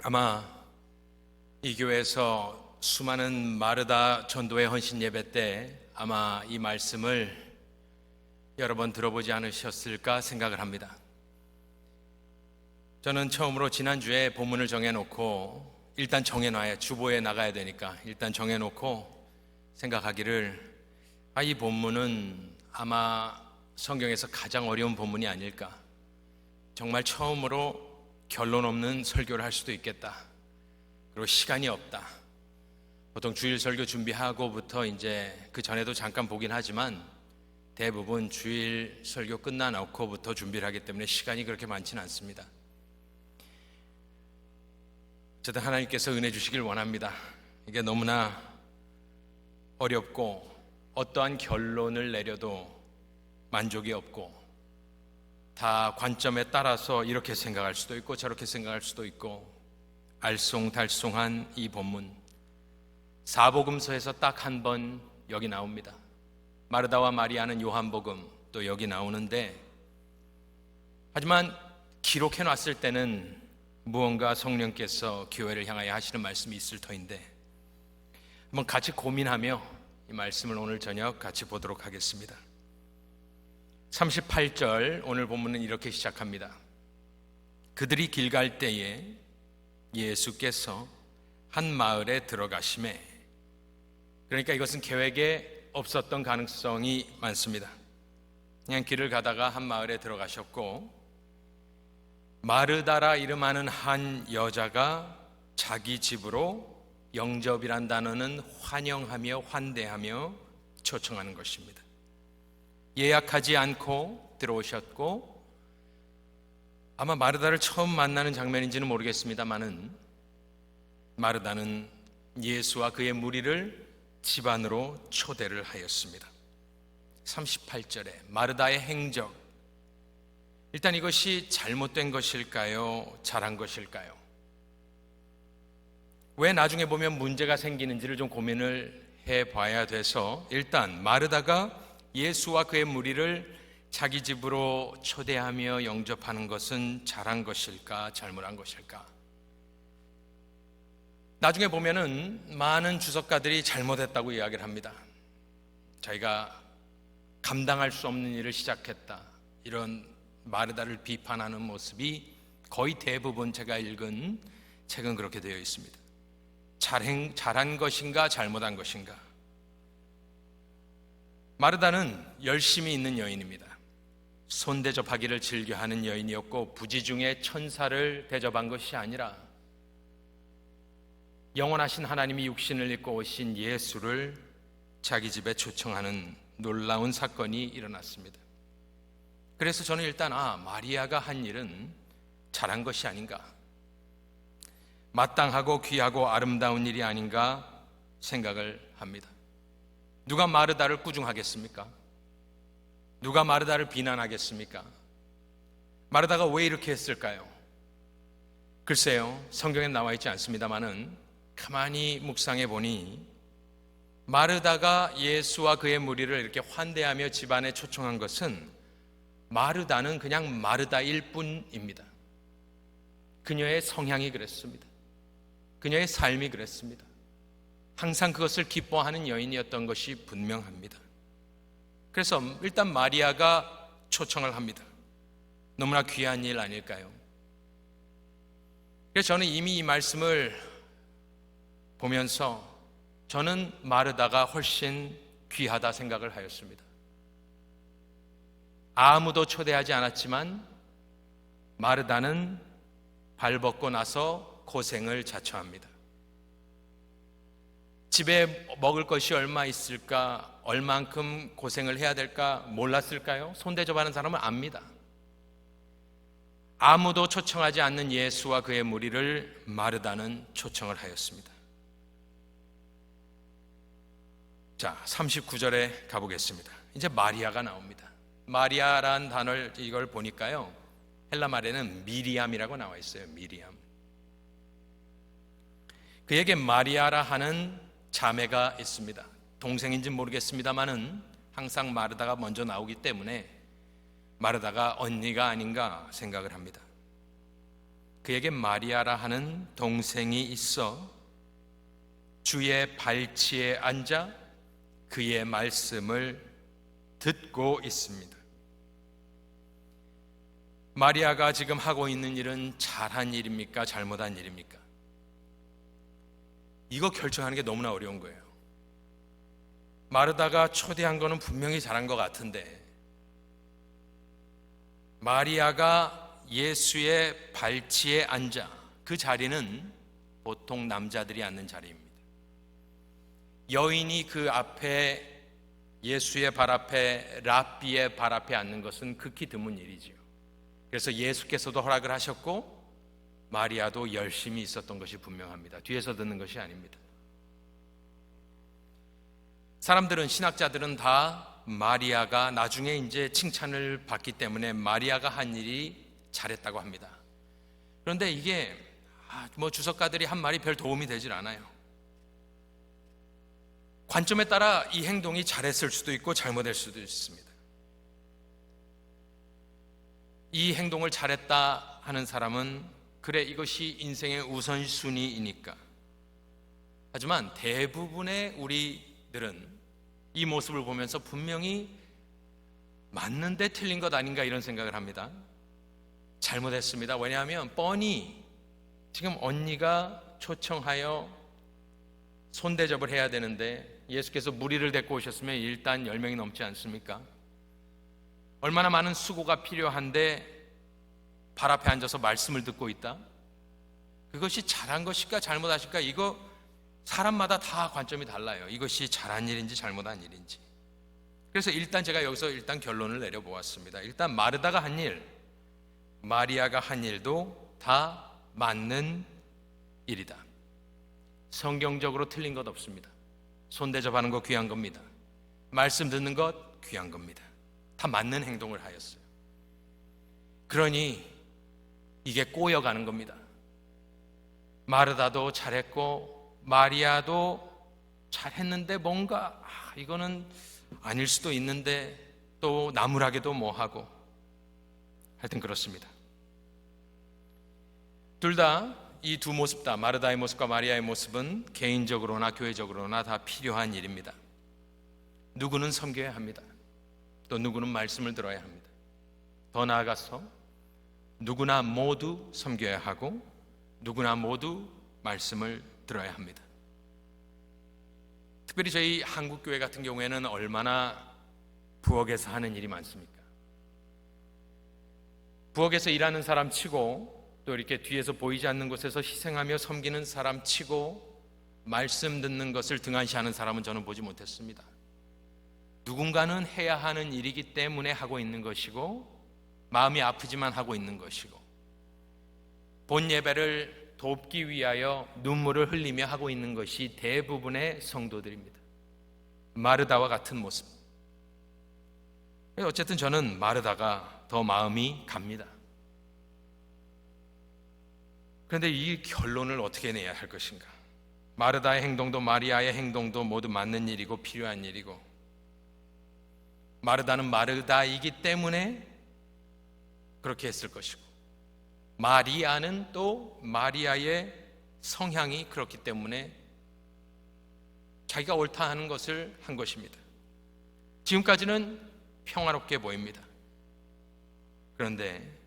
아마 이 교회에서 수많은 마르다 전도회 헌신 예배 때 아마 이 말씀을 여러 번 들어보지 않으셨을까 생각을 합니다. 저는 처음으로 지난주에 본문을 정해놓고 일단 정해놔야 주보에 나가야 되니까 일단 정해놓고 생각하기를 이 본문은 아마 성경에서 가장 어려운 본문이 아닐까, 정말 처음으로 결론 없는 설교를 할 수도 있겠다, 그리고 시간이 없다. 보통 주일 설교 준비하고부터 이제 그 전에도 잠깐 보긴 하지만 대부분 주일 설교 끝나놓고부터 준비를 하기 때문에 시간이 그렇게 많지는 않습니다. 어쨌든 하나님께서 은혜 주시길 원합니다. 이게 너무나 어렵고 어떠한 결론을 내려도 만족이 없고 다 관점에 따라서 이렇게 생각할 수도 있고 저렇게 생각할 수도 있고 알쏭달쏭한 이 본문, 사복음서에서 딱 한 번 여기 나옵니다. 마르다와 마리아는 요한복음, 또 여기 나오는데, 하지만 기록해 놨을 때는 무언가 성령께서 교회를 향하여 하시는 말씀이 있을 터인데 한번 같이 고민하며 이 말씀을 오늘 저녁 같이 보도록 하겠습니다. 38절 오늘 본문은 이렇게 시작합니다. 그들이 길 갈 때에 예수께서 한 마을에 들어가시매. 그러니까 이것은 계획에 없었던 가능성이 많습니다. 그냥 길을 가다가 한 마을에 들어가셨고, 마르다라 이름하는 한 여자가 자기 집으로 영접이란 단어는 환영하며 환대하며 초청하는 것입니다. 예약하지 않고 들어오셨고, 아마 마르다를 처음 만나는 장면인지는 모르겠습니다만은 마르다는 예수와 그의 무리를 집 안으로 초대를 하였습니다. 38절에 마르다의 행적, 일단 이것이 잘못된 것일까요? 잘한 것일까요? 왜 나중에 보면 문제가 생기는지를 좀 고민을 해봐야 돼서, 일단 마르다가 예수와 그의 무리를 자기 집으로 초대하며 영접하는 것은 잘한 것일까, 잘못한 것일까? 나중에 보면은 많은 주석가들이 잘못했다고 이야기를 합니다. 자기가 감당할 수 없는 일을 시작했다, 이런 마르다를 비판하는 모습이 거의 대부분 제가 읽은 책은 그렇게 되어 있습니다. 잘한 것인가 잘못한 것인가? 마르다는 열심히 있는 여인입니다. 손대접하기를 즐겨하는 여인이었고, 부지중에 천사를 대접한 것이 아니라 영원하신 하나님이 육신을 입고 오신 예수를 자기 집에 초청하는 놀라운 사건이 일어났습니다. 그래서 저는 일단 마리아가 한 일은 잘한 것이 아닌가, 마땅하고 귀하고 아름다운 일이 아닌가 생각을 합니다. 누가 마르다를 꾸중하겠습니까? 누가 마르다를 비난하겠습니까? 마르다가 왜 이렇게 했을까요? 글쎄요, 성경에 나와 있지 않습니다만은 가만히 묵상해 보니 마르다가 예수와 그의 무리를 이렇게 환대하며 집안에 초청한 것은 마르다는 그냥 마르다일 뿐입니다. 그녀의 성향이 그랬습니다. 그녀의 삶이 그랬습니다. 항상 그것을 기뻐하는 여인이었던 것이 분명합니다. 그래서 일단 마리아가 초청을 합니다. 너무나 귀한 일 아닐까요? 그래서 저는 이미 이 말씀을 보면서 저는 마르다가 훨씬 귀하다 생각을 하였습니다. 아무도 초대하지 않았지만 마르다는 발벗고 나서 고생을 자처합니다. 집에 먹을 것이 얼마 있을까, 얼만큼 고생을 해야 될까 몰랐을까요? 손대접하는 사람은 압니다. 아무도 초청하지 않는 예수와 그의 무리를 마르다는 초청을 하였습니다. 자, 39절에 가보겠습니다. 이제 마리아가 나옵니다. 마리아라는 단어를 이걸 보니까요, 헬라 말에는 미리암이라고 나와 있어요. 미리암. 그에게 마리아라 하는 자매가 있습니다. 동생인지는 모르겠습니다만은 항상 마르다가 먼저 나오기 때문에 마르다가 언니가 아닌가 생각을 합니다. 그에게 마리아라 하는 동생이 있어 주의 발치에 앉아 그의 말씀을 듣고 있습니다. 마리아가 지금 하고 있는 일은 잘한 일입니까? 잘못한 일입니까? 이거 결정하는 게 너무나 어려운 거예요. 마르다가 초대한 거는 분명히 잘한 것 같은데, 마리아가 예수의 발치에 앉아, 그 자리는 보통 남자들이 앉는 자리입니다. 여인이 그 앞에, 예수의 발 앞에, 랍비의 발 앞에 앉는 것은 극히 드문 일이지요. 그래서 예수께서도 허락을 하셨고 마리아도 열심히 있었던 것이 분명합니다. 뒤에서 듣는 것이 아닙니다. 사람들은, 신학자들은 다 마리아가 나중에 이제 칭찬을 받기 때문에 마리아가 한 일이 잘했다고 합니다. 그런데 이게 주석가들이 한 말이 별 도움이 되질 않아요. 관점에 따라 이 행동이 잘했을 수도 있고 잘못될 수도 있습니다. 이 행동을 잘했다 하는 사람은 그래, 이것이 인생의 우선순위이니까. 하지만 대부분의 우리들은 이 모습을 보면서 분명히 맞는데 틀린 것 아닌가 이런 생각을 합니다. 잘못했습니다. 왜냐하면 뻔히 지금 언니가 초청하여 손대접을 해야 되는데 예수께서 무리를 데리고 오셨으면 일단 10명이 넘지 않습니까? 얼마나 많은 수고가 필요한데 발 앞에 앉아서 말씀을 듣고 있다? 그것이 잘한 것일까 잘못하실까? 이거 사람마다 다 관점이 달라요. 이것이 잘한 일인지 잘못한 일인지. 그래서 일단 제가 여기서 결론을 내려보았습니다. 일단 마르다가 한 일, 마리아가 한 일도 다 맞는 일이다. 성경적으로 틀린 것 없습니다. 손대접하는 거 귀한 겁니다. 말씀 듣는 것 귀한 겁니다. 다 맞는 행동을 하였어요. 그러니 이게 꼬여가는 겁니다. 마르다도 잘했고 마리아도 잘했는데 뭔가 이거는 아닐 수도 있는데 또 나무라기도 뭐하고, 하여튼 그렇습니다. 둘 다, 이 두 모습 다, 마르다의 모습과 마리아의 모습은 개인적으로나 교회적으로나 다 필요한 일입니다. 누구는 섬겨야 합니다. 또 누구는 말씀을 들어야 합니다. 더 나아가서 누구나 모두 섬겨야 하고 누구나 모두 말씀을 들어야 합니다. 특별히 저희 한국교회 같은 경우에는 얼마나 부엌에서 하는 일이 많습니까? 부엌에서 일하는 사람 치고 또 이렇게 뒤에서 보이지 않는 곳에서 희생하며 섬기는 사람 치고 말씀 듣는 것을 등한시하는 사람은 저는 보지 못했습니다. 누군가는 해야 하는 일이기 때문에 하고 있는 것이고 마음이 아프지만 하고 있는 것이고 본 예배를 돕기 위하여 눈물을 흘리며 하고 있는 것이 대부분의 성도들입니다. 마르다와 같은 모습. 어쨌든 저는 마르다가 더 마음이 갑니다. 그런데 이 결론을 어떻게 내야 할 것인가? 마르다의 행동도 마리아의 행동도 모두 맞는 일이고 필요한 일이고, 마르다는 마르다이기 때문에 그렇게 했을 것이고, 마리아는 또 마리아의 성향이 그렇기 때문에 자기가 옳다 하는 것을 한 것입니다. 지금까지는 평화롭게 보입니다. 그런데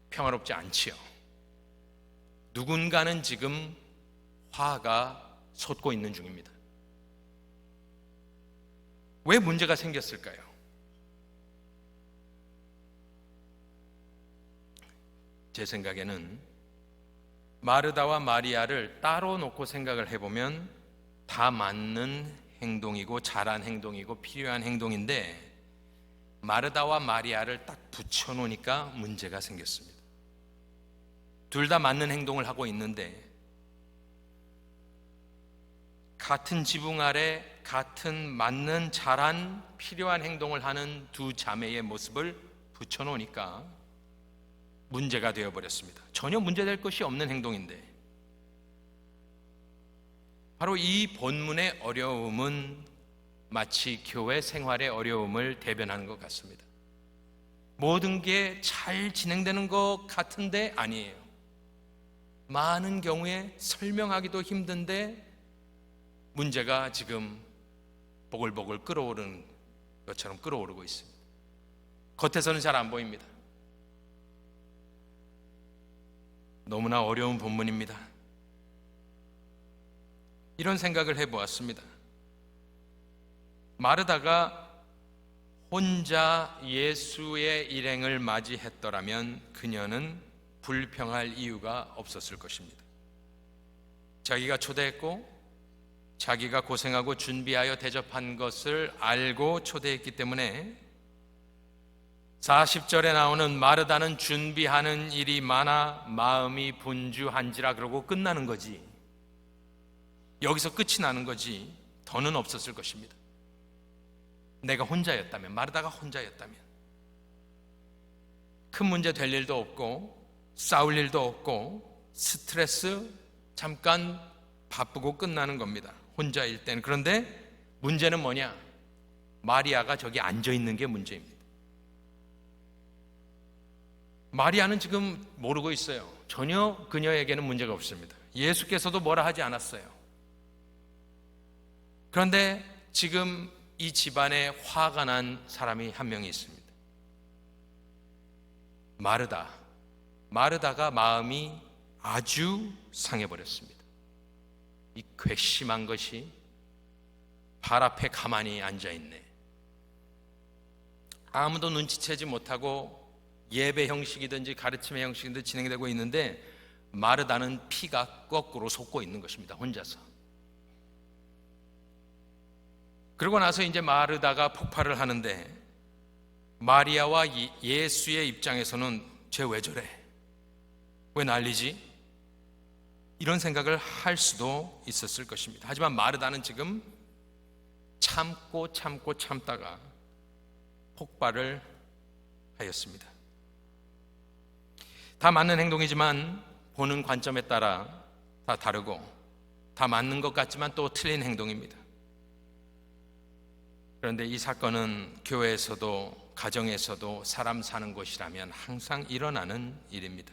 평화롭지 않지요. 누군가는 지금 화가 솟고 있는 중입니다. 왜 문제가 생겼을까요? 제 생각에는 마르다와 마리아를 따로 놓고 생각을 해보면 다 맞는 행동이고 잘한 행동이고 필요한 행동인데 마르다와 마리아를 딱 붙여놓으니까 문제가 생겼습니다. 둘 다 맞는 행동을 하고 있는데 같은 지붕 아래 같은 맞는 잘한 필요한 행동을 하는 두 자매의 모습을 붙여놓으니까 문제가 되어버렸습니다. 전혀 문제될 것이 없는 행동인데, 바로 이 본문의 어려움은 마치 교회 생활의 어려움을 대변하는 것 같습니다. 모든 게 잘 진행되는 것 같은데 아니에요. 많은 경우에 설명하기도 힘든데 문제가 지금 보글보글 끓어오르는 것처럼 끓어오르고 있습니다. 겉에서는 잘 안 보입니다. 너무나 어려운 본문입니다. 이런 생각을 해보았습니다. 마르다가 혼자 예수의 일행을 맞이했더라면 그녀는 불평할 이유가 없었을 것입니다. 자기가 초대했고 자기가 고생하고 준비하여 대접한 것을 알고 초대했기 때문에 40절에 나오는 마르다는 준비하는 일이 많아 마음이 분주한지라 그러고 끝나는 거지, 여기서 끝이 나는 거지 더는 없었을 것입니다. 내가 혼자였다면, 마르다가 혼자였다면 큰 문제 될 일도 없고 싸울 일도 없고 스트레스 잠깐 바쁘고 끝나는 겁니다, 혼자일 때는. 그런데 문제는 뭐냐? 마리아가 저기 앉아있는 게 문제입니다. 마리아는 지금 모르고 있어요. 전혀 그녀에게는 문제가 없습니다. 예수께서도 뭐라 하지 않았어요. 그런데 지금 이 집안에 화가 난 사람이 한 명이 있습니다. 마르다가 마음이 아주 상해버렸습니다. 이 괘씸한 것이 발 앞에 가만히 앉아있네. 아무도 눈치채지 못하고 예배 형식이든지 가르침의 형식이든지 진행되고 있는데 마르다는 피가 거꾸로 솟고 있는 것입니다, 혼자서. 그러고 나서 이제 마르다가 폭발을 하는데 마리아와 예수의 입장에서는 쟤 왜 저래? 왜 난리지? 이런 생각을 할 수도 있었을 것입니다. 하지만 마르다는 지금 참다가 폭발을 하였습니다. 다 맞는 행동이지만 보는 관점에 따라 다 다르고 다 맞는 것 같지만 또 틀린 행동입니다. 그런데 이 사건은 교회에서도 가정에서도 사람 사는 곳이라면 항상 일어나는 일입니다.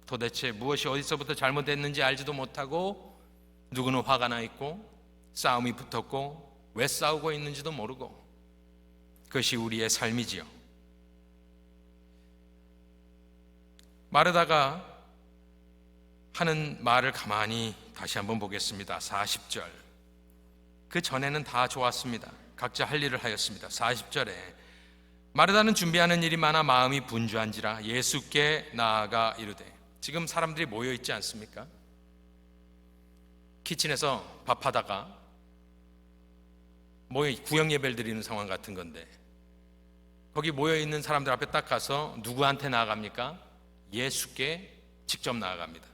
도대체 무엇이 어디서부터 잘못됐는지 알지도 못하고 누구는 화가 나 있고 싸움이 붙었고 왜 싸우고 있는지도 모르고, 그것이 우리의 삶이지요. 마르다가 하는 말을 가만히 다시 한번 보겠습니다. 40절. 그 전에는 다 좋았습니다. 각자 할 일을 하였습니다. 40절에 마르다는 준비하는 일이 많아 마음이 분주한지라 예수께 나아가 이르되. 지금 사람들이 모여 있지 않습니까? 키친에서 밥하다가 구역 예배를 드리는 상황 같은 건데 거기 모여 있는 사람들 앞에 딱 가서 누구한테 나아갑니까? 예수께 직접 나아갑니다.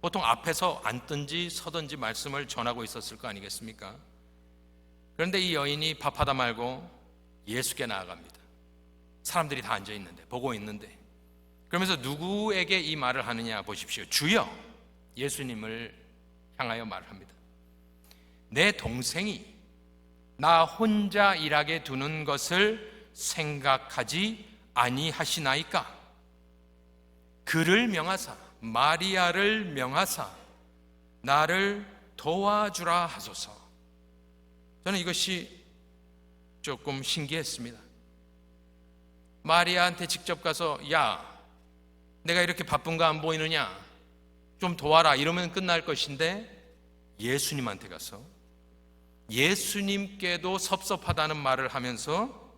보통 앞에서 앉든지 서든지 말씀을 전하고 있었을 거 아니겠습니까? 그런데 이 여인이 밥하다 말고 예수께 나아갑니다. 사람들이 다 앉아 있는데, 보고 있는데. 그러면서 누구에게 이 말을 하느냐 보십시오. 주여, 예수님을 향하여 말합니다. 내 동생이 나 혼자 일하게 두는 것을 생각하지 아니하시나이까? 그를 명하사, 마리아를 명하사 나를 도와주라 하소서. 저는 이것이 조금 신기했습니다. 마리아한테 직접 가서 야, 내가 이렇게 바쁜 거 안 보이느냐? 좀 도와라 이러면 끝날 것인데 예수님한테 가서 예수님께도 섭섭하다는 말을 하면서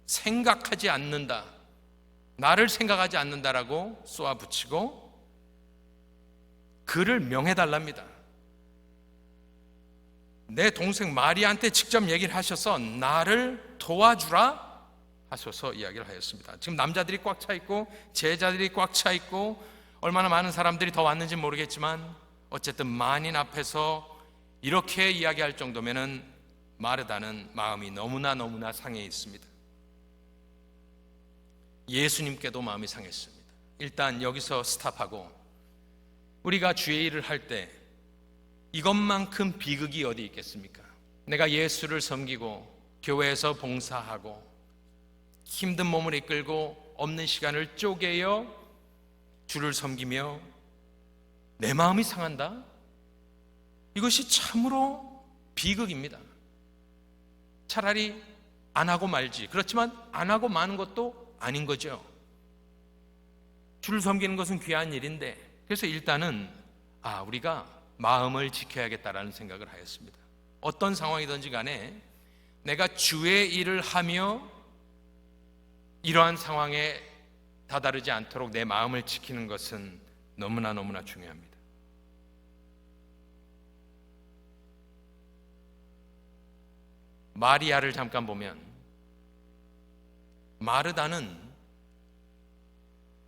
생각하지 않는다, 나를 생각하지 않는다라고 쏘아붙이고 그를 명해달랍니다. 내 동생 마리아한테 직접 얘기를 하셔서 나를 도와주라 하셔서 이야기를 하였습니다. 지금 남자들이 꽉 차 있고 제자들이 꽉 차 있고 얼마나 많은 사람들이 더 왔는지 모르겠지만 어쨌든 만인 앞에서 이렇게 이야기할 정도면은 마르다는 마음이 너무나 상해 있습니다. 예수님께도 마음이 상했습니다. 일단 여기서 스탑하고 우리가 주의 일을 할 때 이것만큼 비극이 어디 있겠습니까? 내가 예수를 섬기고 교회에서 봉사하고 힘든 몸을 이끌고 없는 시간을 쪼개어 주를 섬기며 내 마음이 상한다? 이것이 참으로 비극입니다. 차라리 안 하고 말지. 그렇지만 안 하고 마는 것도 아닌 거죠. 주를 섬기는 것은 귀한 일인데, 그래서 일단은 우리가 마음을 지켜야겠다라는 생각을 하였습니다. 어떤 상황이든지 간에 내가 주의 일을 하며 이러한 상황에 다다르지 않도록 내 마음을 지키는 것은 너무나 중요합니다. 마리아를 잠깐 보면, 마르다는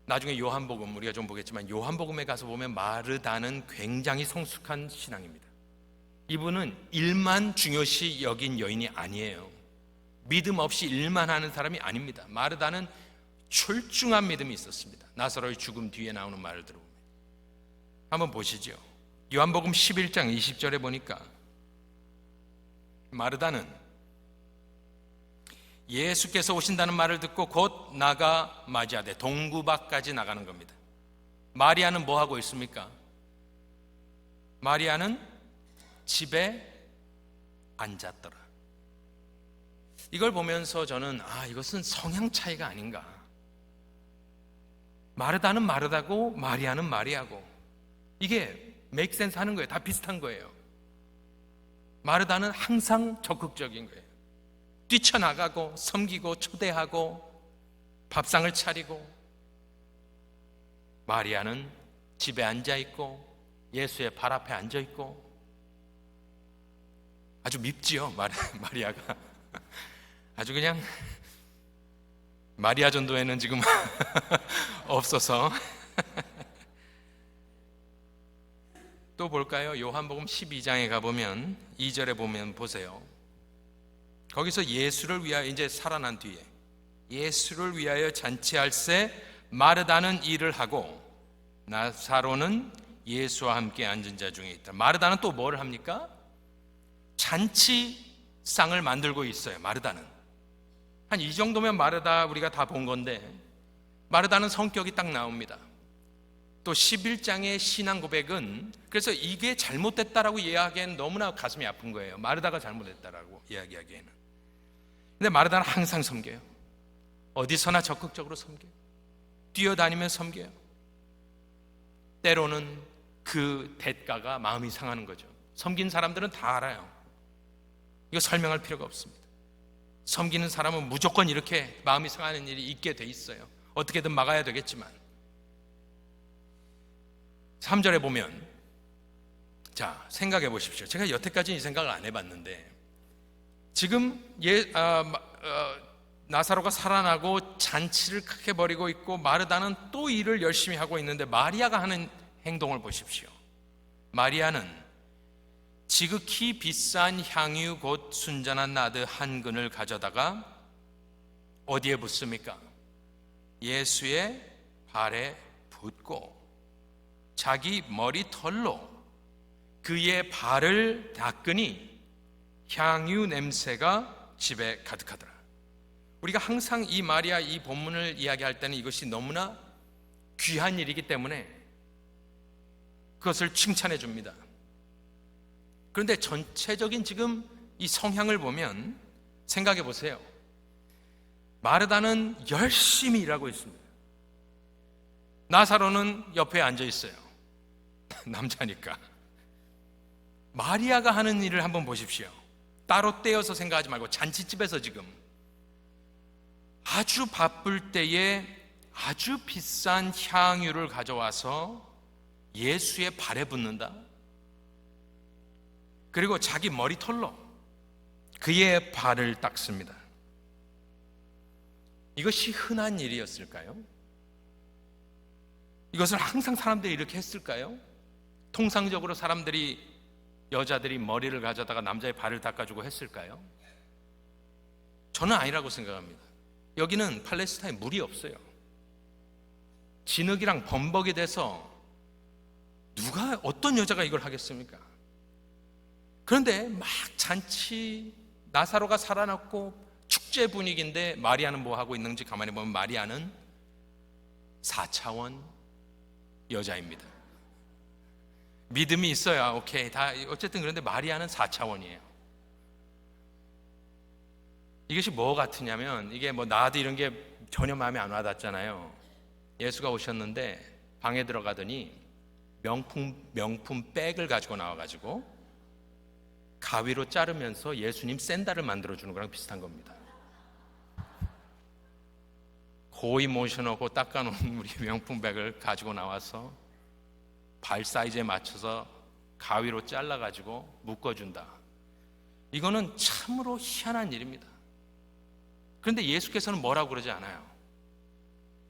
나중에 요한복음 우리가 좀 보겠지만, 요한복음에 가서 보면 마르다는 굉장히 성숙한 신앙입니다. 이분은 일만 중요시 여긴 여인이 아니에요. 믿음 없이 일만 하는 사람이 아닙니다. 마르다는 출중한 믿음이 있었습니다. 나사로의 죽음 뒤에 나오는 말을 들어보면 한번 보시죠. 요한복음 11장 20절에 보니까 마르다는 예수께서 오신다는 말을 듣고 곧 나가 맞이하되 동구밖까지 나가는 겁니다. 마리아는 뭐 하고 있습니까? 마리아는 집에 앉았더라. 이걸 보면서 저는 이것은 성향 차이가 아닌가. 마르다는 마르다고 마리아는 마리아고, 이게 make sense 하는 거예요. 다 비슷한 거예요. 마르다는 항상 적극적인 거예요. 뛰쳐나가고 섬기고 초대하고 밥상을 차리고, 마리아는 집에 앉아있고 예수의 발 앞에 앉아있고, 아주 밉지요. 마리아가 아주 그냥, 마리아 전도에는 지금 없어서. 또 볼까요? 요한복음 12장에 가보면 2절에 보면 보세요. 거기서 예수를 위하여, 이제 살아난 뒤에 예수를 위하여 잔치할세 마르다는 일을 하고 나사로는 예수와 함께 앉은 자 중에 있다. 마르다는 또 뭘 합니까? 잔치상을 만들고 있어요. 마르다는 한 이 정도면 마르다 우리가 다 본 건데, 마르다는 성격이 딱 나옵니다. 또 11장의 신앙 고백은, 그래서 이게 잘못됐다라고 이야기하기에는 너무나 가슴이 아픈 거예요. 마르다가 잘못됐다라고 이야기하기에는. 근데 마르다는 항상 섬겨요. 어디서나 적극적으로 섬겨요. 뛰어다니며 섬겨요. 때로는 그 대가가 마음이 상하는 거죠. 섬긴 사람들은 다 알아요. 이거 설명할 필요가 없습니다. 섬기는 사람은 무조건 이렇게 마음이 상하는 일이 있게 돼 있어요. 어떻게든 막아야 되겠지만. 3절에 보면, 자, 생각해 보십시오. 제가 여태까지 이 생각을 안 해봤는데, 지금 나사로가 살아나고 잔치를 크게 벌이고 있고, 마르다는 또 일을 열심히 하고 있는데, 마리아가 하는 행동을 보십시오. 마리아는 지극히 비싼 향유 곧 순전한 나드 한 근을 가져다가 어디에 붓습니까? 예수의 발에 붓고 자기 머리털로 그의 발을 닦으니 향유 냄새가 집에 가득하더라. 우리가 항상 이 마리아 이 본문을 이야기할 때는 이것이 너무나 귀한 일이기 때문에 그것을 칭찬해 줍니다. 그런데 전체적인 지금 이 성향을 보면 생각해 보세요. 마르다는 열심히 일하고 있습니다. 나사로는 옆에 앉아 있어요. 남자니까. 마리아가 하는 일을 한번 보십시오. 따로 떼어서 생각하지 말고 잔치집에서 지금 아주 바쁠 때에 아주 비싼 향유를 가져와서 예수의 발에 붓는다. 그리고 자기 머리털로 그의 발을 닦습니다. 이것이 흔한 일이었을까요? 이것을 항상 사람들이 이렇게 했을까요? 통상적으로 여자들이 머리를 가져다가 남자의 발을 닦아주고 했을까요? 저는 아니라고 생각합니다. 여기는 팔레스타인에 물이 없어요. 진흙이랑 범벅이 돼서 어떤 여자가 이걸 하겠습니까? 그런데 막 잔치, 나사로가 살아났고 축제 분위기인데 마리아는 뭐 하고 있는지 가만히 보면 마리아는 4차원 여자입니다. 믿음이 있어야 오케이 다 어쨌든. 그런데 마리아는 4차원이에요. 이것이 뭐 같으냐면, 이게 뭐 나도 이런 게 전혀 마음에 안 와닿잖아요. 예수가 오셨는데 방에 들어가더니 명품 백을 가지고 나와가지고 가위로 자르면서 예수님 샌들을 만들어주는 거랑 비슷한 겁니다. 고이 모셔놓고 닦아놓은 우리 명품 백을 가지고 나와서 발 사이즈에 맞춰서 가위로 잘라가지고 묶어준다. 이거는 참으로 희한한 일입니다. 그런데 예수께서는 뭐라고 그러지 않아요.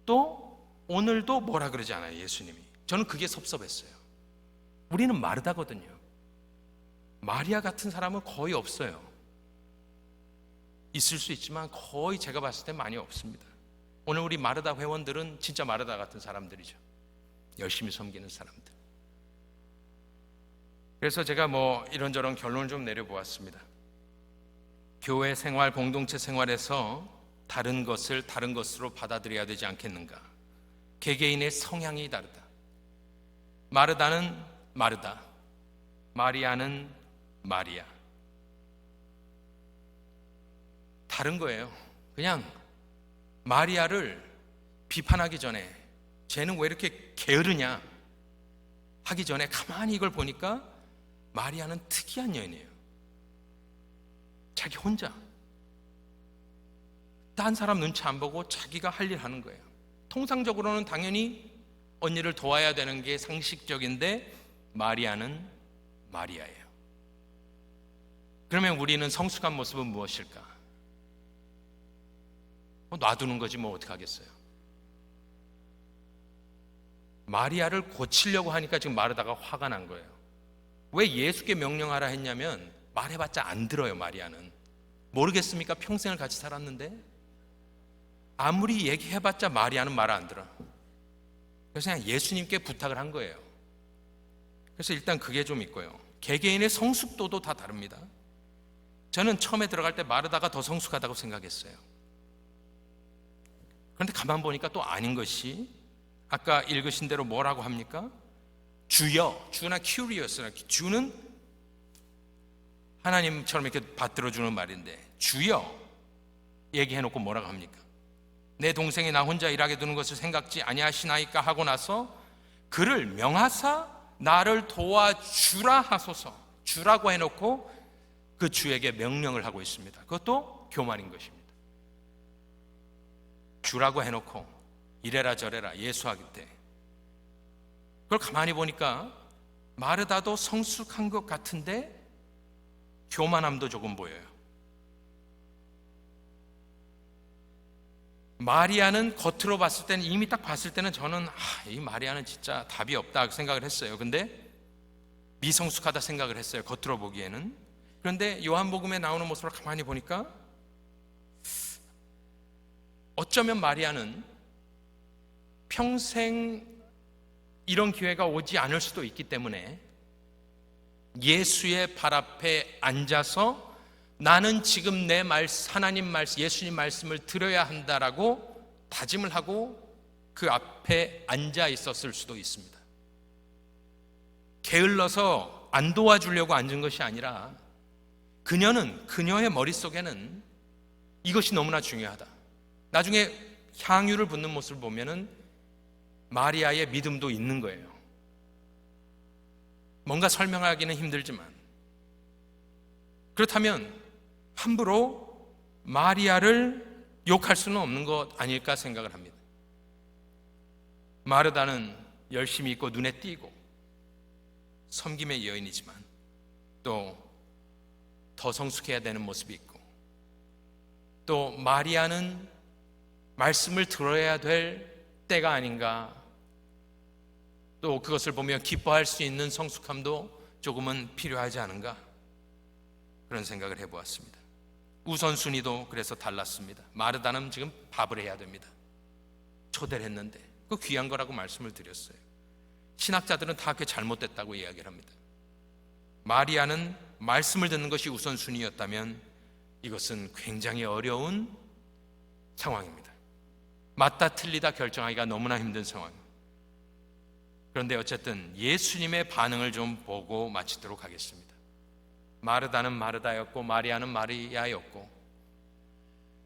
또 오늘도 뭐라 그러지 않아요, 예수님이. 저는 그게 섭섭했어요. 우리는 마르다거든요. 마리아 같은 사람은 거의 없어요. 있을 수 있지만 거의 제가 봤을 때 많이 없습니다. 오늘 우리 마르다 회원들은 진짜 마르다 같은 사람들이죠. 열심히 섬기는 사람들. 그래서 제가 뭐 이런저런 결론을 좀 내려보았습니다. 교회 생활, 공동체 생활에서 다른 것을 다른 것으로 받아들여야 되지 않겠는가. 개개인의 성향이 다르다. 마르다는 마르다, 마리아는 마리아. 다른 거예요. 그냥 마리아를 비판하기 전에 쟤는 왜 이렇게 게으르냐 하기 전에 가만히 이걸 보니까 마리아는 특이한 여인이에요. 자기 혼자 딴 사람 눈치 안 보고 자기가 할 일 하는 거예요. 통상적으로는 당연히 언니를 도와야 되는 게 상식적인데 마리아는 마리아예요. 그러면 우리는 성숙한 모습은 무엇일까? 놔두는 거지 뭐 어떡하겠어요. 마리아를 고치려고 하니까 지금 마르다가 화가 난 거예요. 왜 예수께 명령하라 했냐면 말해봤자 안 들어요. 마리아는 모르겠습니까? 평생을 같이 살았는데 아무리 얘기해봤자 마리아는 말 안 들어. 그래서 그냥 예수님께 부탁을 한 거예요. 그래서 일단 그게 좀 있고요. 개개인의 성숙도도 다 다릅니다. 저는 처음에 들어갈 때 마르다가 더 성숙하다고 생각했어요. 그런데 가만 보니까 또 아닌 것이, 아까 읽으신 대로 뭐라고 합니까? 주여, 주나 curious나, 주는 하나님처럼 이렇게 받들어주는 말인데 주여 얘기해놓고 뭐라고 합니까? 내 동생이 나 혼자 일하게 두는 것을 생각지 아니하시나이까 하고 나서 그를 명하사 나를 도와주라 하소서. 주라고 해놓고 그 주에게 명령을 하고 있습니다. 그것도 교만인 것입니다. 주라고 해놓고 이래라 저래라 예수하기 때. 그걸 가만히 보니까 마르다도 성숙한 것 같은데 교만함도 조금 보여요. 마리아는 겉으로 봤을 때는, 이미 딱 봤을 때는 저는 이 마리아는 진짜 답이 없다 생각을 했어요. 근데 미성숙하다 생각을 했어요, 겉으로 보기에는. 그런데 요한복음에 나오는 모습을 가만히 보니까 어쩌면 마리아는 평생 이런 기회가 오지 않을 수도 있기 때문에 예수의 발 앞에 앉아서 나는 지금 내 하나님 말씀, 예수님 말씀을 들어야 한다라고 다짐을 하고 그 앞에 앉아 있었을 수도 있습니다. 게을러서 안 도와주려고 앉은 것이 아니라 그녀의 머릿속에는 이것이 너무나 중요하다. 나중에 향유를 붓는 모습을 보면은 마리아의 믿음도 있는 거예요. 뭔가 설명하기는 힘들지만, 그렇다면 함부로 마리아를 욕할 수는 없는 것 아닐까 생각을 합니다. 마르다는 열심히 있고 눈에 띄고 섬김의 여인이지만 또 더 성숙해야 되는 모습이 있고, 또 마리아는 말씀을 들어야 될 때가 아닌가, 또 그것을 보며 기뻐할 수 있는 성숙함도 조금은 필요하지 않은가, 그런 생각을 해보았습니다. 우선순위도 그래서 달랐습니다. 마르다는 지금 밥을 해야 됩니다. 초대를 했는데 그 귀한 거라고 말씀을 드렸어요. 신학자들은 다 그게 잘못됐다고 이야기를 합니다. 마리아는 말씀을 듣는 것이 우선순위였다면 이것은 굉장히 어려운 상황입니다. 맞다 틀리다 결정하기가 너무나 힘든 상황입니다. 그런데 어쨌든 예수님의 반응을 좀 보고 마치도록 하겠습니다. 마르다는 마르다였고 마리아는 마리아였고,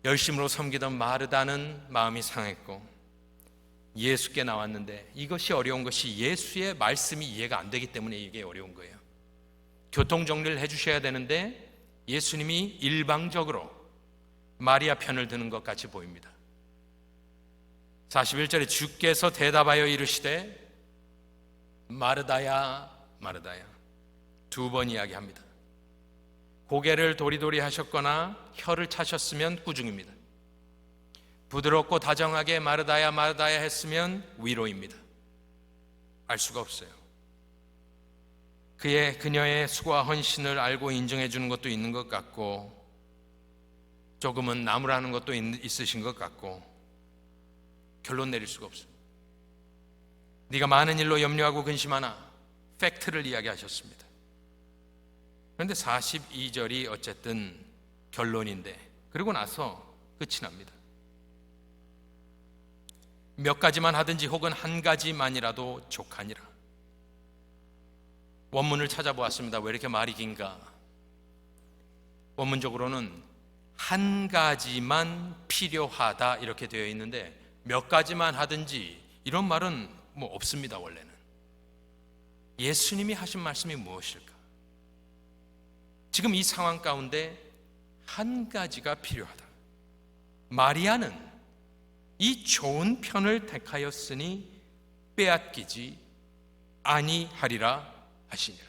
열심으로 섬기던 마르다는 마음이 상했고 예수께 나왔는데, 이것이 어려운 것이 예수의 말씀이 이해가 안 되기 때문에 이게 어려운 거예요. 교통정리를 해주셔야 되는데 예수님이 일방적으로 마리아 편을 드는 것 같이 보입니다. 41절에 주께서 대답하여 이르시되 마르다야 마르다야, 두 번 이야기합니다. 고개를 도리도리 하셨거나 혀를 차셨으면 꾸중입니다. 부드럽고 다정하게 마르다야 마르다야 했으면 위로입니다. 알 수가 없어요. 그녀의 수고와 헌신을 알고 인정해 주는 것도 있는 것 같고, 조금은 나무라는 것도 있으신 것 같고, 결론 내릴 수가 없어요. 네가 많은 일로 염려하고 근심하나, 팩트를 이야기하셨습니다. 그런데 42절이 어쨌든 결론인데, 그러고 나서 끝이 납니다. 몇 가지만 하든지 혹은 한 가지만이라도 족하니라. 원문을 찾아보았습니다. 왜 이렇게 말이 긴가? 원문적으로는 한 가지만 필요하다 이렇게 되어 있는데, 몇 가지만 하든지 이런 말은 없습니다. 원래는 예수님이 하신 말씀이 무엇일까? 지금 이 상황 가운데 한 가지가 필요하다. 마리아는 이 좋은 편을 택하였으니 빼앗기지 아니하리라 하시니라.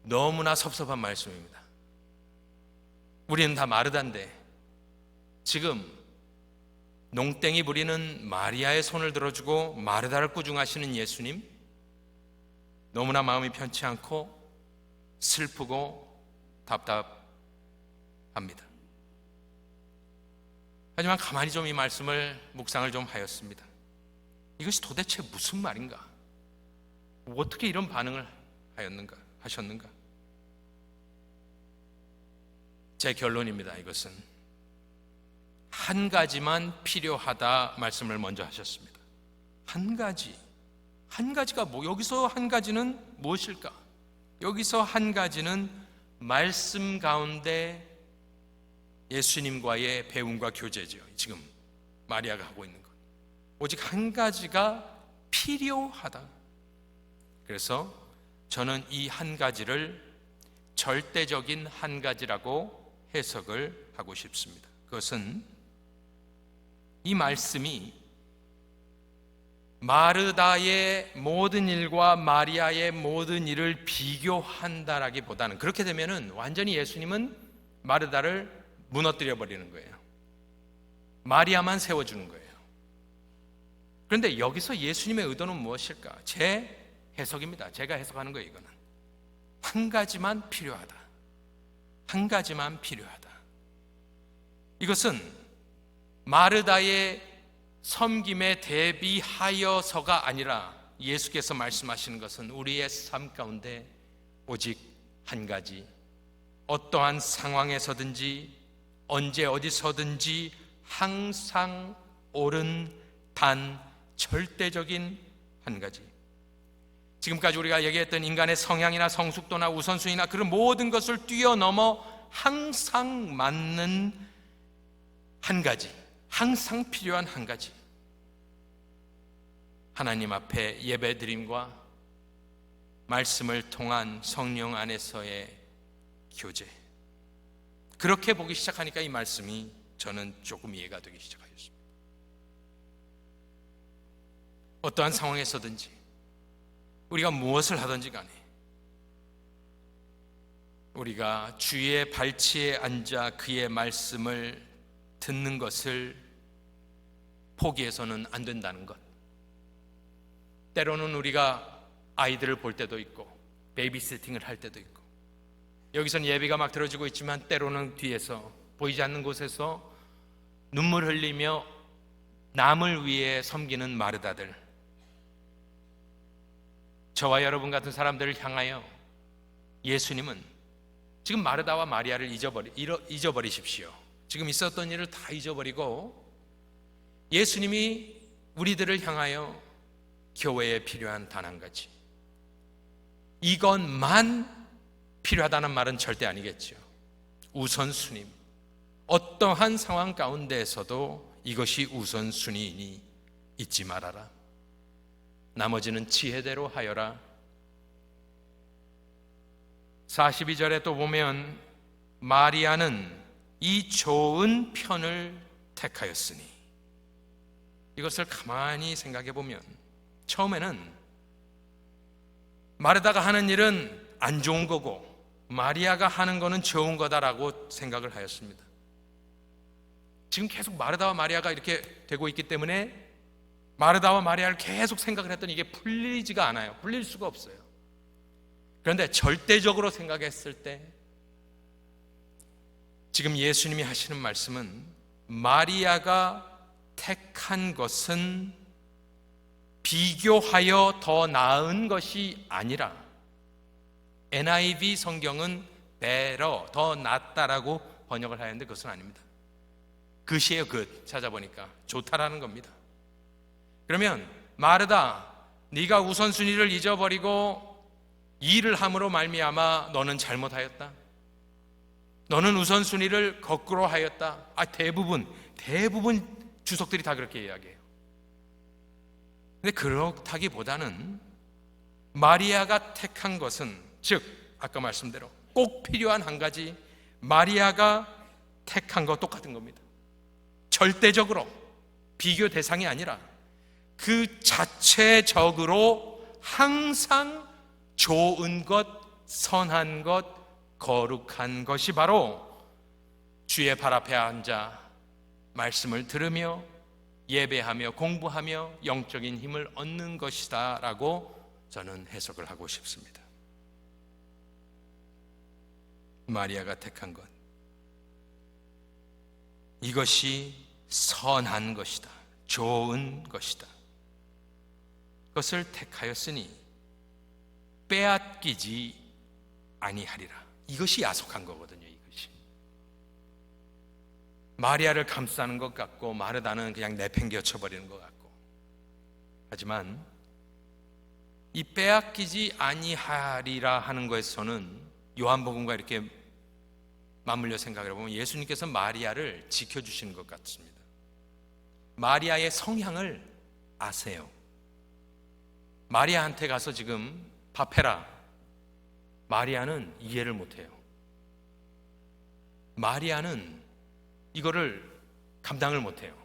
너무나 섭섭한 말씀입니다. 우리는 다 마르다인데 지금 농땡이 부리는 마리아의 손을 들어주고 마르다를 꾸중하시는 예수님, 너무나 마음이 편치 않고 슬프고 답답합니다. 하지만 가만히 좀 이 말씀을 묵상을 좀 하였습니다. 이것이 도대체 무슨 말인가? 어떻게 이런 반응을 하셨는가? 제 결론입니다. 이것은 한 가지만 필요하다 말씀을 먼저 하셨습니다. 한 가지가 여기서 한 가지는 무엇일까? 여기서 한 가지는 말씀 가운데 예수님과의 배움과 교제죠. 지금 마리아가 하고 있는 것, 오직 한 가지가 필요하다. 그래서 저는 이 한 가지를 절대적인 한 가지라고 해석을 하고 싶습니다. 그것은 이 말씀이 마르다의 모든 일과 마리아의 모든 일을 비교한다라기보다는, 그렇게 되면은 완전히 예수님은 마르다를 무너뜨려 버리는 거예요. 마리아만 세워주는 거예요. 그런데 여기서 예수님의 의도는 무엇일까? 제 해석입니다. 제가 해석하는 거예요. 이거는 한 가지만 필요하다. 한 가지만 필요하다. 이것은 마르다의 섬김에 대비하여서가 아니라 예수께서 말씀하시는 것은 우리의 삶 가운데 오직 한 가지, 어떠한 상황에서든지 언제 어디서든지 항상 옳은 단 절대적인 한 가지, 지금까지 우리가 얘기했던 인간의 성향이나 성숙도나 우선순위나 그런 모든 것을 뛰어넘어 항상 맞는 한 가지, 항상 필요한 한 가지, 하나님 앞에 예배드림과 말씀을 통한 성령 안에서의 교제, 그렇게 보기 시작하니까 이 말씀이 저는 조금 이해가 되기 시작하였습니다. 어떠한 상황에서든지 우리가 무엇을 하든지 간에 우리가 주의 발치에 앉아 그의 말씀을 듣는 것을 포기해서는 안 된다는 것. 때로는 우리가 아이들을 볼 때도 있고 베이비시팅을 할 때도 있고, 여기서는 예배가 막 들어지고 있지만 때로는 뒤에서 보이지 않는 곳에서 눈물 흘리며 남을 위해 섬기는 마르다들, 저와 여러분 같은 사람들을 향하여 예수님은 지금 마르다와 마리아를 잊어버리십시오. 지금 있었던 일을 다 잊어버리고 예수님이 우리들을 향하여 교회에 필요한 단 한 가지, 이것만 필요하다는 말은 절대 아니겠죠. 우선순위, 어떠한 상황 가운데에서도 이것이 우선순위이니 잊지 말아라. 나머지는 지혜대로 하여라. 42절에 또 보면 마리아는 이 좋은 편을 택하였으니, 이것을 가만히 생각해 보면 처음에는 마르다가 하는 일은 안 좋은 거고 마리아가 하는 거는 좋은 거다라고 생각을 하였습니다. 지금 계속 마르다와 마리아가 이렇게 되고 있기 때문에 마르다와 마리아를 계속 생각을 했더니 이게 풀리지가 않아요. 풀릴 수가 없어요. 그런데 절대적으로 생각했을 때 지금 예수님이 하시는 말씀은 마리아가 택한 것은 비교하여 더 나은 것이 아니라, NIV 성경은 better, 더 낫다라고 번역을 하였는데 그것은 아닙니다. 그것이에요. 그 찾아보니까 좋다라는 겁니다. 그러면 마르다, 네가 우선순위를 잊어버리고 일을 함으로 말미암아 너는 잘못하였다. 너는 우선순위를 거꾸로 하였다. 대부분 주석들이 다 그렇게 이야기해요. 근데 그렇다기보다는 마리아가 택한 것은, 즉 아까 말씀대로 꼭 필요한 한 가지, 마리아가 택한 거 똑같은 겁니다. 절대적으로 비교 대상이 아니라 그 자체적으로 항상 좋은 것, 선한 것, 거룩한 것이 바로 주의 발 앞에 앉아 말씀을 들으며 예배하며 공부하며 영적인 힘을 얻는 것이다 라고 저는 해석을 하고 싶습니다. 마리아가 택한 것, 이것이 선한 것이다, 좋은 것이다. 그것을 택하였으니 빼앗기지 아니하리라. 이것이 야속한 거거든요. 이것이 마리아를 감싸는 것 같고 마르다는 그냥 내팽개쳐 버리는 것 같고, 하지만 이 빼앗기지 아니하리라 하는 것에서는 요한복음과 이렇게 맞물려 생각을 해보면 예수님께서 마리아를 지켜주시는 것 같습니다. 마리아의 성향을 아세요. 마리아한테 가서 지금 밥해라, 마리아는 이해를 못해요. 마리아는 이거를 감당을 못해요.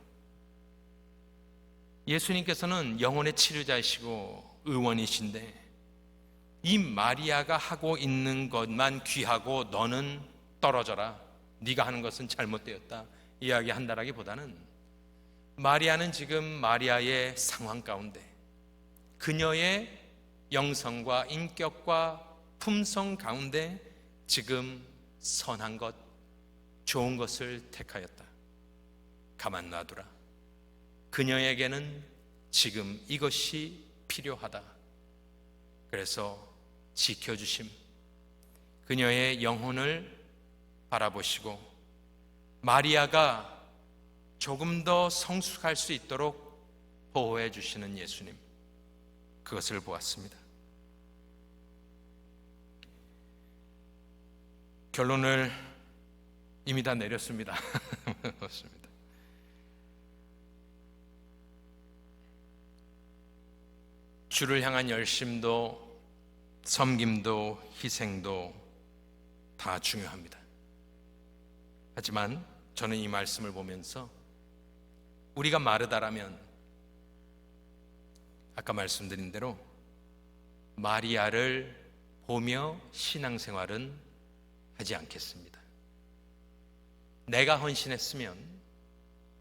예수님께서는 영혼의 치료자이시고 의원이신데 이 마리아가 하고 있는 것만 귀하고 너는 떨어져라, 네가 하는 것은 잘못되었다 이야기한다라기보다는, 마리아는 지금 마리아의 상황 가운데 그녀의 영성과 인격과 품성 가운데 지금 선한 것, 좋은 것을 택하였다. 가만 놔두라. 그녀에게는 지금 이것이 필요하다. 그래서 지켜주심, 그녀의 영혼을 바라보시고 마리아가 조금 더 성숙할 수 있도록 보호해 주시는 예수님, 그것을 보았습니다. 결론을 이미 다 내렸습니다. 맞습니다. 주를 향한 열심도 섬김도 희생도 다 중요합니다. 하지만 저는 이 말씀을 보면서 우리가 마르다라면 아까 말씀드린 대로 마리아를 보며 신앙생활은 하지 않겠습니다. 내가 헌신했으면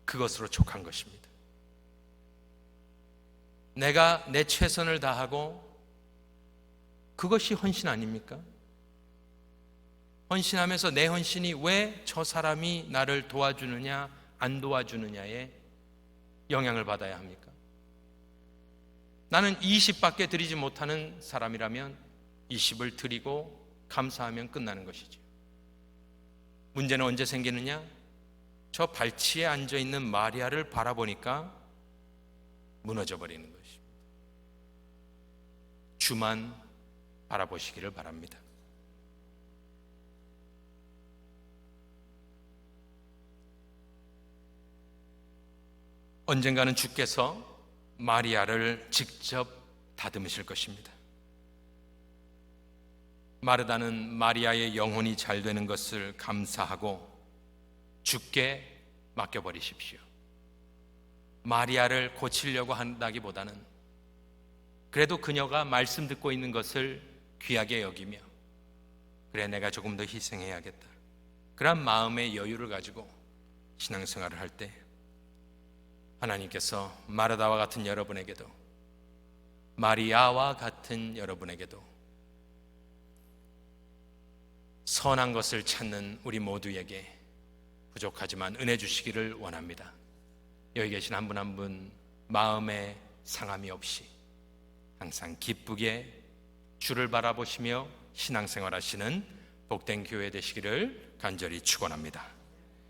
그것으로 족한 것입니다. 내가 내 최선을 다하고 그것이 헌신 아닙니까? 헌신하면서 내 헌신이 왜 저 사람이 나를 도와주느냐 안 도와주느냐에 영향을 받아야 합니까? 나는 20밖에 드리지 못하는 사람이라면 20을 드리고 감사하면 끝나는 것이죠. 문제는 언제 생기느냐? 저 발치에 앉아있는 마리아를 바라보니까 무너져 버리는 것입니다. 주만 바라보시기를 바랍니다. 언젠가는 주께서 마리아를 직접 다듬으실 것입니다. 마르다는 마리아의 영혼이 잘 되는 것을 감사하고 주께 맡겨버리십시오. 마리아를 고치려고 한다기보다는 그래도 그녀가 말씀 듣고 있는 것을 귀하게 여기며 그래, 내가 조금 더 희생해야겠다, 그런 마음의 여유를 가지고 신앙생활을 할 때 하나님께서 마르다와 같은 여러분에게도, 마리아와 같은 여러분에게도 선한 것을 찾는 우리 모두에게 부족하지만 은혜 주시기를 원합니다. 여기 계신 한 분 한 분 마음에 상함이 없이 항상 기쁘게 주를 바라보시며 신앙생활 하시는 복된 교회 되시기를 간절히 축원합니다.